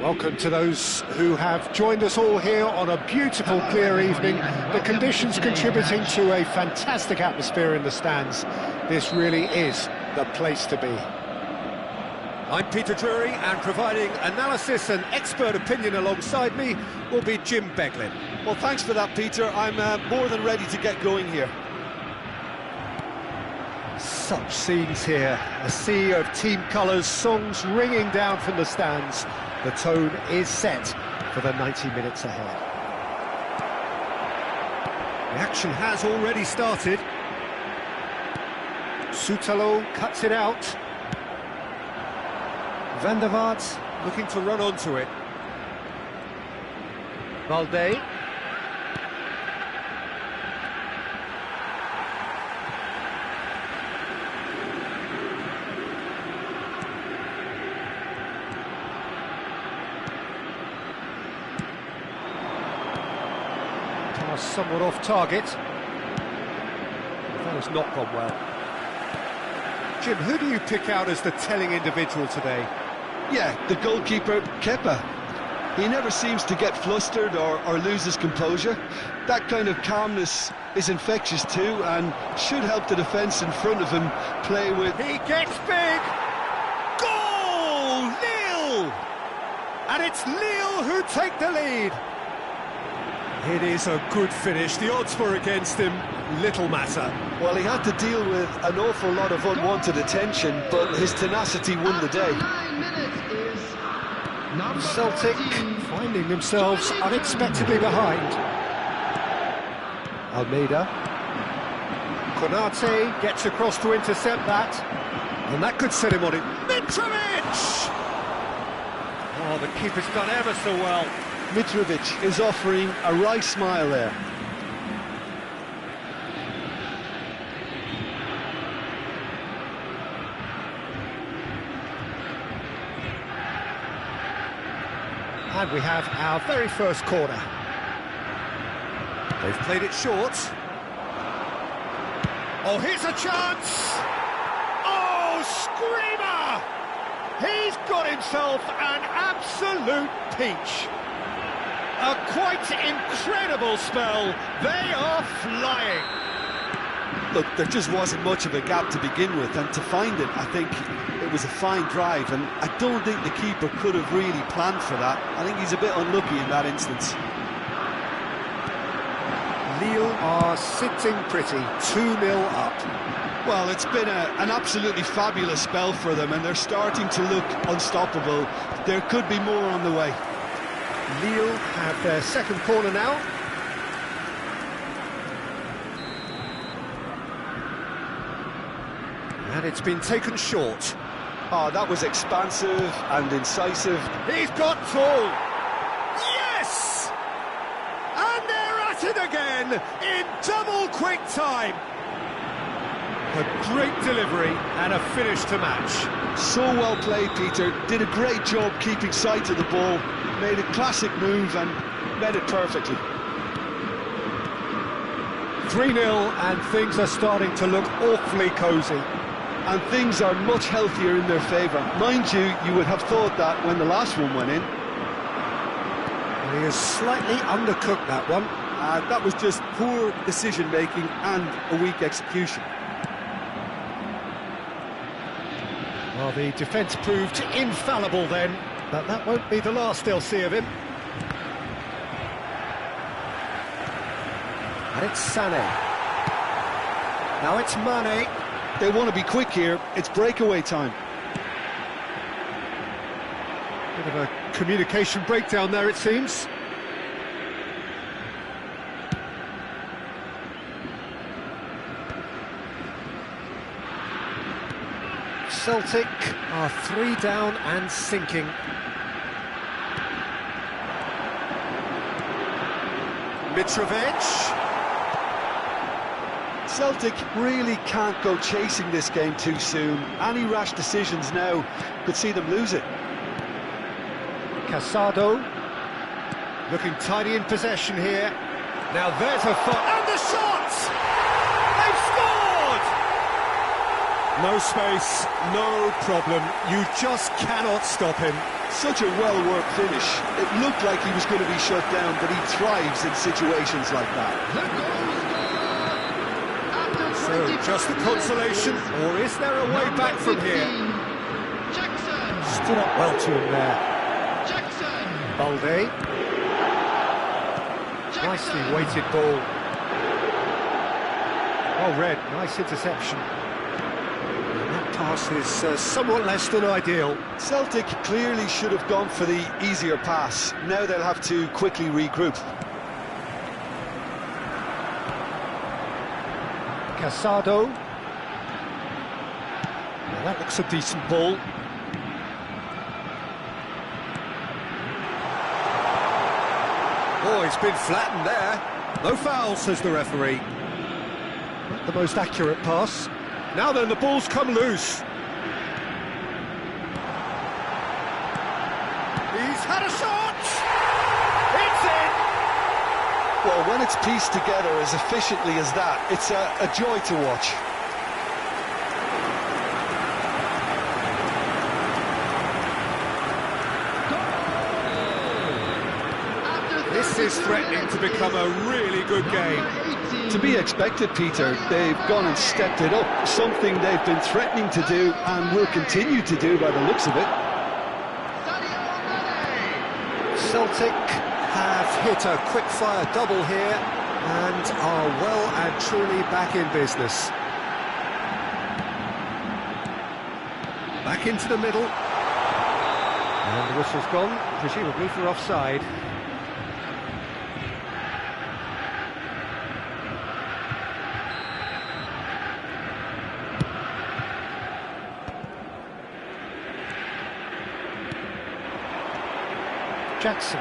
Welcome to those who have joined us all here on a beautiful, clear evening. The conditions contributing to a fantastic atmosphere in the stands. This really is the place to be. I'm Peter Drury, and providing analysis and expert opinion alongside me will be Jim Beglin. Well, thanks for that, Peter. I'm more than ready to get going here. Such scenes here, a sea of team colours, songs ringing down from the stands. The tone is set for the 90 minutes ahead. The action has already started. Soutalo cuts it out. Van der Vaart looking to run onto it. Valde. Somewhat off target. That has not gone well. Jim, who do you pick out as the telling individual today? Yeah, the goalkeeper, Kepa. He never seems to get flustered or lose his composure. That kind of calmness is infectious too, and should help the defence in front of him play with... He gets big! Goal! Lille! And it's Lille who take the lead. It is a good finish. The odds were against him. Little matter. Well, he had to deal with an awful lot of unwanted attention, but his tenacity won the day. Celtic finding themselves unexpectedly behind. Almeida. Konate gets across to intercept that. And that could set him on it. Mitrovic! Oh, the keeper's done ever so well. Mitrovic is offering a wry smile there. And we have our very first corner. They've played it short. Oh, here's a chance! Oh, screamer! He's got himself an absolute peach. A quite incredible spell. They are flying. Look, there just wasn't much of a gap to begin with, and to find it, I think it was a fine drive, and I don't think the keeper could have really planned for that. I think he's a bit unlucky in that instance. Lille are sitting pretty, 2-0 up. Well, it's been an absolutely fabulous spell for them, and they're starting to look unstoppable. There could be more on the way. Lille have their second corner now. And it's been taken short. Oh, that was expansive and incisive. He's got full. Yes! And they're at it again in double quick time. A great delivery and a finish to match. So well played, Peter. Did a great job keeping sight of the ball. Made a classic move and met it perfectly. 3-0 and things are starting to look awfully cosy. And things are much healthier in their favour. Mind you, you would have thought that when the last one went in. He has slightly undercooked that one. That was just poor decision-making and a weak execution. Well, the defence proved infallible then, but that won't be the last they'll see of him. And it's Sané. Now it's Mane. They want to be quick here. It's breakaway time. Bit of a communication breakdown there, it seems. Celtic are 3 down and sinking. Mitrovic. Celtic really can't go chasing this game too soon. Any rash decisions now could see them lose it. Casado looking tidy in possession here. Now there's a and the shot! They've scored! No space, no problem. You just cannot stop him. Such a well-worked finish. It looked like he was going to be shut down, but he thrives in situations like that. So, just a consolation, or is there a way back from here? Stood up well to him there. Balde. Nicely weighted ball. Well read, nice interception. That pass is somewhat less than ideal. Celtic clearly should have gone for the easier pass. Now they'll have to quickly regroup. Casado. Now that looks a decent ball. Oh, he's been flattened there. No foul, says the referee. Not the most accurate pass. Now then, the ball's come loose. He's had a shot! It's in! Well, when it's pieced together as efficiently as that, it's a joy to watch. This is threatening to become a really good game. To be expected, Peter. They've gone and stepped it up, something they've been threatening to do and will continue to do by the looks of it. Celtic have hit a quick-fire double here and are well and truly back in business. Back into the middle. And the whistle's gone, presumably for offside. Jackson.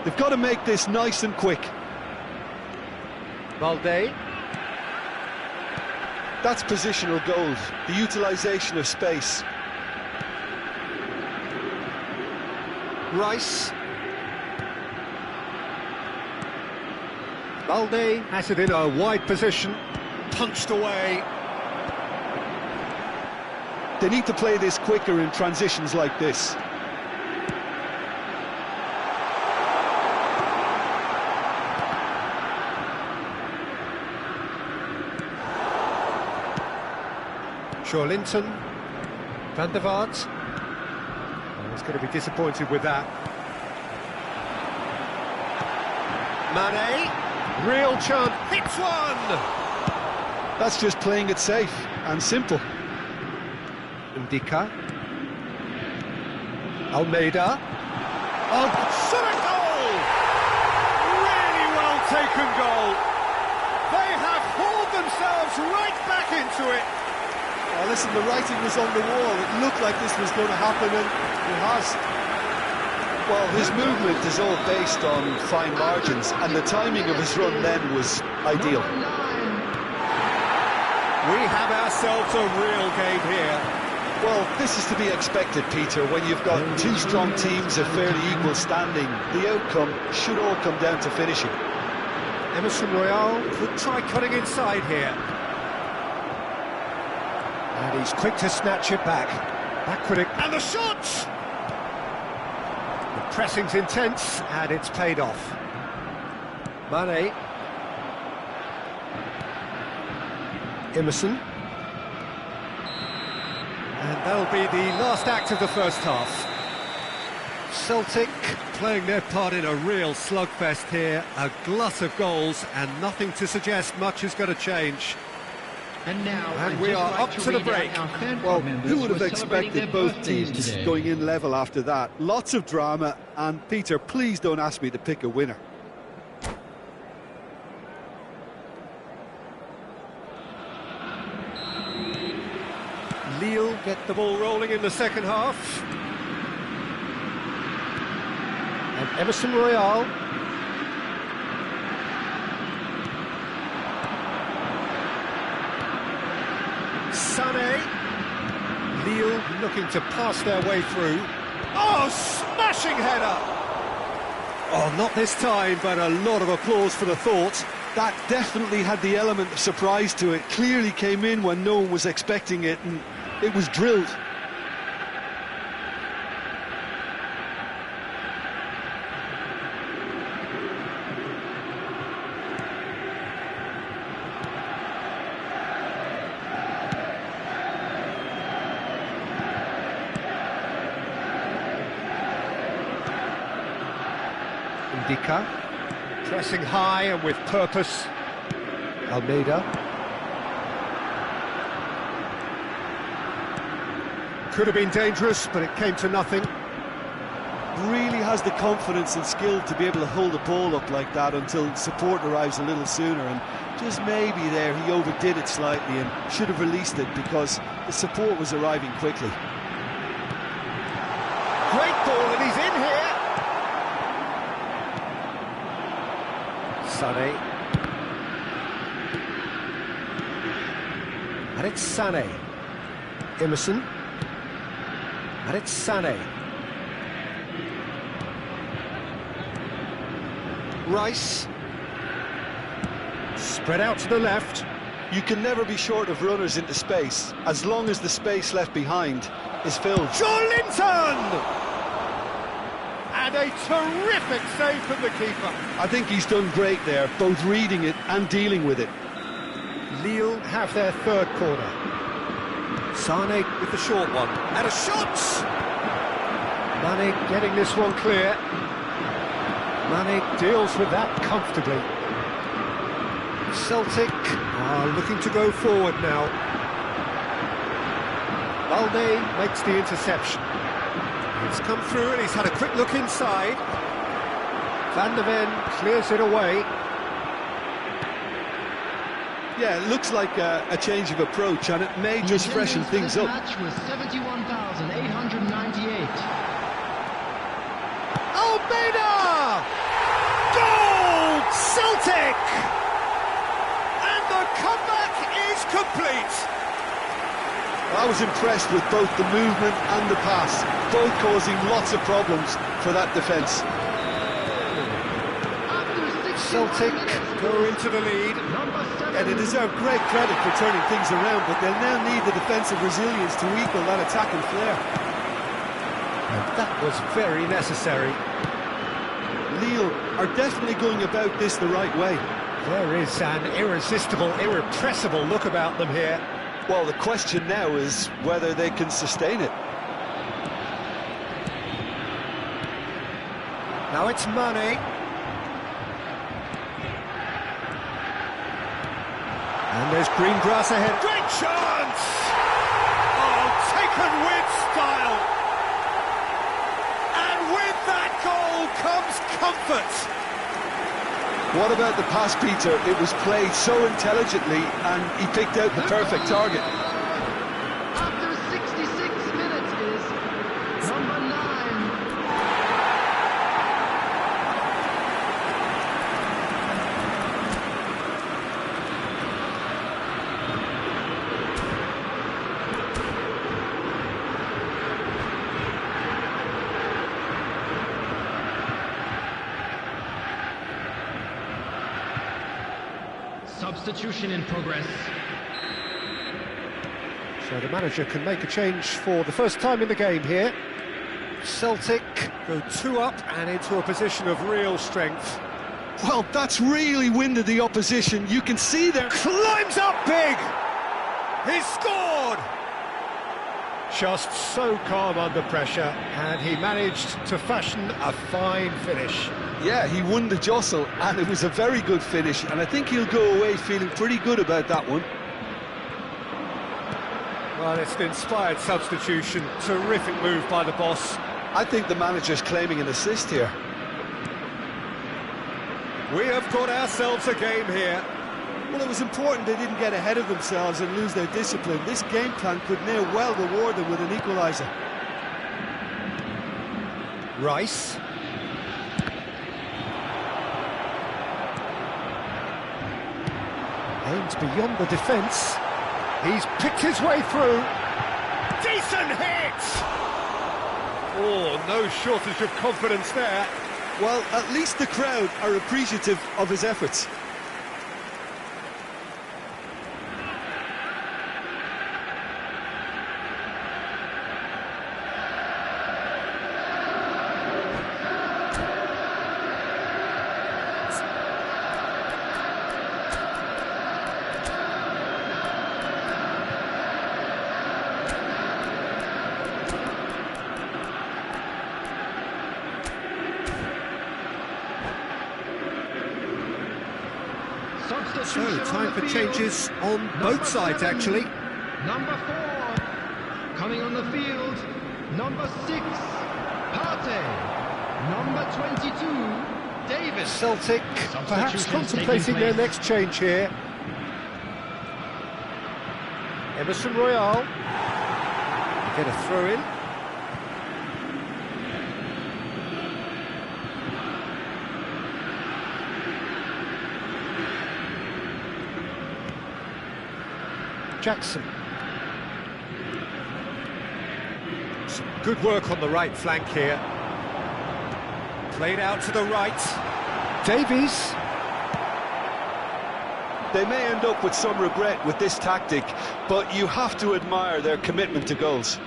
They've got to make this nice and quick. Balde. That's positional gold, the utilisation of space. Rice. Balde has it in a wide position, punched away. They need to play this quicker in transitions like this. Linton, Van der Vaart. Oh, he's going to be disappointed with that. Mane, real chance, hits one! That's just playing it safe and simple. Ndika. Almeida. Oh, what a goal! Really well taken goal. They have hauled themselves right back into it. Oh, listen, the writing was on the wall. It looked like this was going to happen, and it has. Well, his movement is all based on fine margins, and the timing of his run then was ideal. We have ourselves a real game here. Well, this is to be expected, Peter. When you've got two strong teams of fairly equal standing, the outcome should all come down to finishing. Emerson Royal could try cutting inside here. And he's quick to snatch it back. Backward and the shot! The pressing's intense, and it's paid off. Mane. Emerson. And that'll be the last act of the first half. Celtic playing their part in a real slugfest here. A glut of goals, and nothing to suggest much is going to change. And we are up to the break. Well, who would have expected both teams going in level after that? Lots of drama, and Peter, please don't ask me to pick a winner. Lille get the ball rolling in the second half. And Emerson Royal. Sané. Lille looking to pass their way through. Oh, smashing header! Oh, not this time, but a lot of applause for the thought. That definitely had the element of surprise to it. Clearly came in when no one was expecting it, and it was drilled. Indica, pressing high and with purpose. Almeida. Could have been dangerous, but it came to nothing. Really has the confidence and skill to be able to hold the ball up like that until support arrives a little sooner, and just maybe there he overdid it slightly and should have released it because the support was arriving quickly. Great ball, and he's in here. Sané. And it's Sané. Emerson. And it's Sané. Rice. Spread out to the left. You can never be short of runners into space, as long as the space left behind is filled. Joelinton! And a terrific save from the keeper. I think he's done great there, both reading it and dealing with it. Lille have their third corner. Sané with the short one. And a shot! Mane getting this one clear. Mane deals with that comfortably. Celtic are looking to go forward now. Balde makes the interception. It's come through and he's had a quick look inside. Van der Ven clears it away. Yeah, it looks like a change of approach, and it may just freshen things up. Match was 71,898. Almeida! Goal! Celtic! And the comeback is complete. I was impressed with both the movement and the pass, both causing lots of problems for that defence. Celtic go into the lead. And they deserve great credit for turning things around, but they'll now need the defensive resilience to equal that attacking flair. And that was very necessary. Lille are definitely going about this the right way. There is an irresistible, irrepressible look about them here. Well, the question now is whether they can sustain it. Now it's Mane. And there's green grass ahead. Great chance! Oh, taken with style. And with that goal comes comfort. What about the pass, Peter? It was played so intelligently and he picked out the perfect target. After 66 minutes is number 9. Substitution in progress. So the manager can make a change for the first time in the game here. Celtic go 2 up and into a position of real strength. Well, that's really winded the opposition. You can see there. Climbs up big! He's scored! Just so calm under pressure, and he managed to fashion a fine finish. Yeah, he won the jostle, and it was a very good finish, and I think he'll go away feeling pretty good about that one. Well, it's an inspired substitution. Terrific move by the boss. I think the manager's claiming an assist here. We have got ourselves a game here. Well, it was important they didn't get ahead of themselves and lose their discipline. This game plan could now well reward them with an equaliser. Rice. Aims beyond the defence. He's picked his way through. Decent hit! Oh, no shortage of confidence there. Well, at least the crowd are appreciative of his efforts. So, time for changes on both sides, actually. Number 4, coming on the field, number 6, Partey. Number 22, Davis. Celtic perhaps contemplating their next change here. Emerson Royale. Get a throw in. Jackson. Some good work on the right flank here. Played out to the right. Davies. They may end up with some regret with this tactic, but you have to admire their commitment to goals.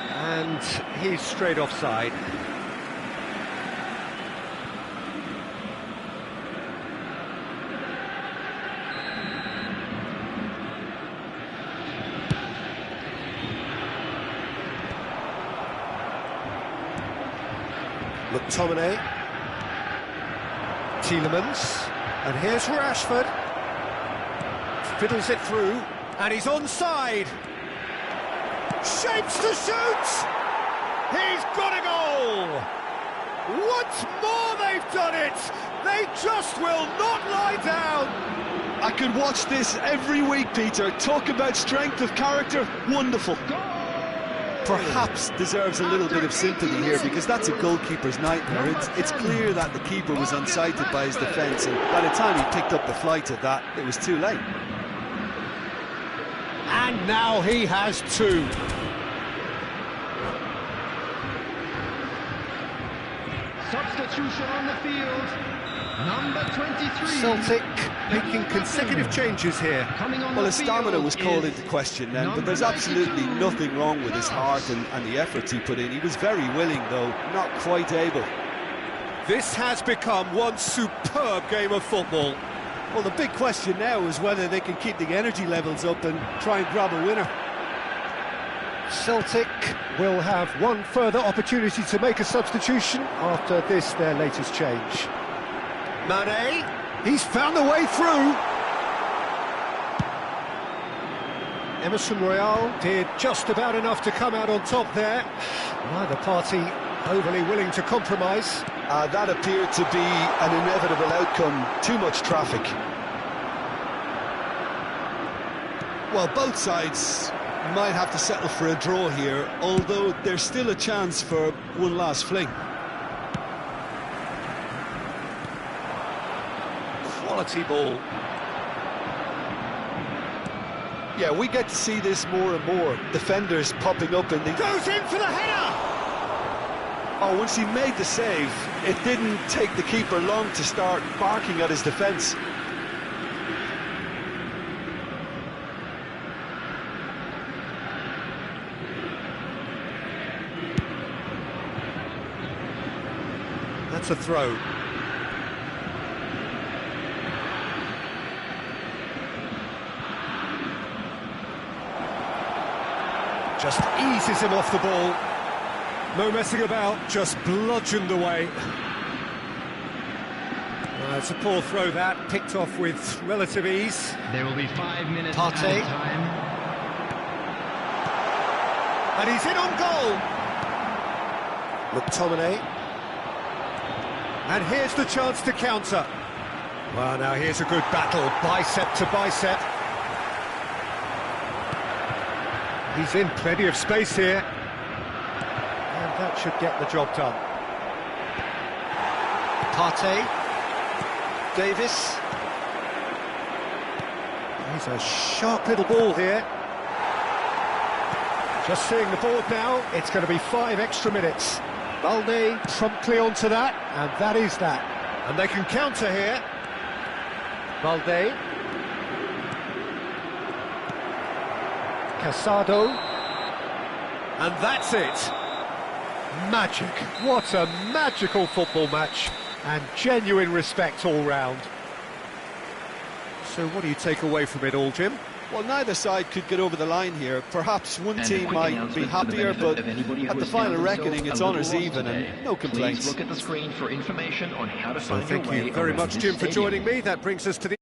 And he's straight offside. McTominay, Tielemans, and here's Rashford. Fiddles it through, and he's onside. Shapes to shoot! He's got a goal! Once more they've done it! They just will not lie down! I could watch this every week, Peter. Talk about strength of character, wonderful. Perhaps deserves a little bit of sympathy here, because that's a goalkeeper's nightmare. It's clear that the keeper was unsighted by his defence, and by the time he picked up the flight of that, it was too late. And now he has two. Substitution on the field, number 23. Celtic making consecutive changes here. Well, his stamina was called into question then, but there's absolutely nothing wrong with his heart and the efforts he put in. He was very willing, though, not quite able. This has become one superb game of football. Well, the big question now is whether they can keep the energy levels up and try and grab a winner. Celtic will have one further opportunity to make a substitution after this, their latest change. Mane, he's found the way through. Emerson Royale did just about enough to come out on top there. Neither party overly willing to compromise. That appeared to be an inevitable outcome. Too much traffic. Well, both sides might have to settle for a draw here, although there's still a chance for one last fling. Quality ball. Yeah, we get to see this more and more. Defenders popping up in the... Goes in for the header! Oh, once he made the save, it didn't take the keeper long to start barking at his defence. That's a throw. Just eases him off the ball. No messing about, just bludgeoned away. It's a poor throw that, picked off with relative ease. There will be 5 minutes Partey. added time. And he's in on goal. McTominay. And here's the chance to counter. Well, now here's a good battle, bicep to bicep. He's in plenty of space here. And that should get the job done. Partey. Davis. He's a sharp little ball here. Just seeing the board now, it's going to be 5 extra minutes. Balde promptly onto that, and that is that. And they can counter here. Balde. Casado. And that's it. Magic. What a magical football match. And genuine respect all round. So what do you take away from it all, Jim? Well, neither side could get over the line here. Perhaps one team might be happier, but at the final reckoning, it's honours even and no complaints. Please look at the screen for information on how to find your way. Thank you very much, Jim, for joining me. That brings us to the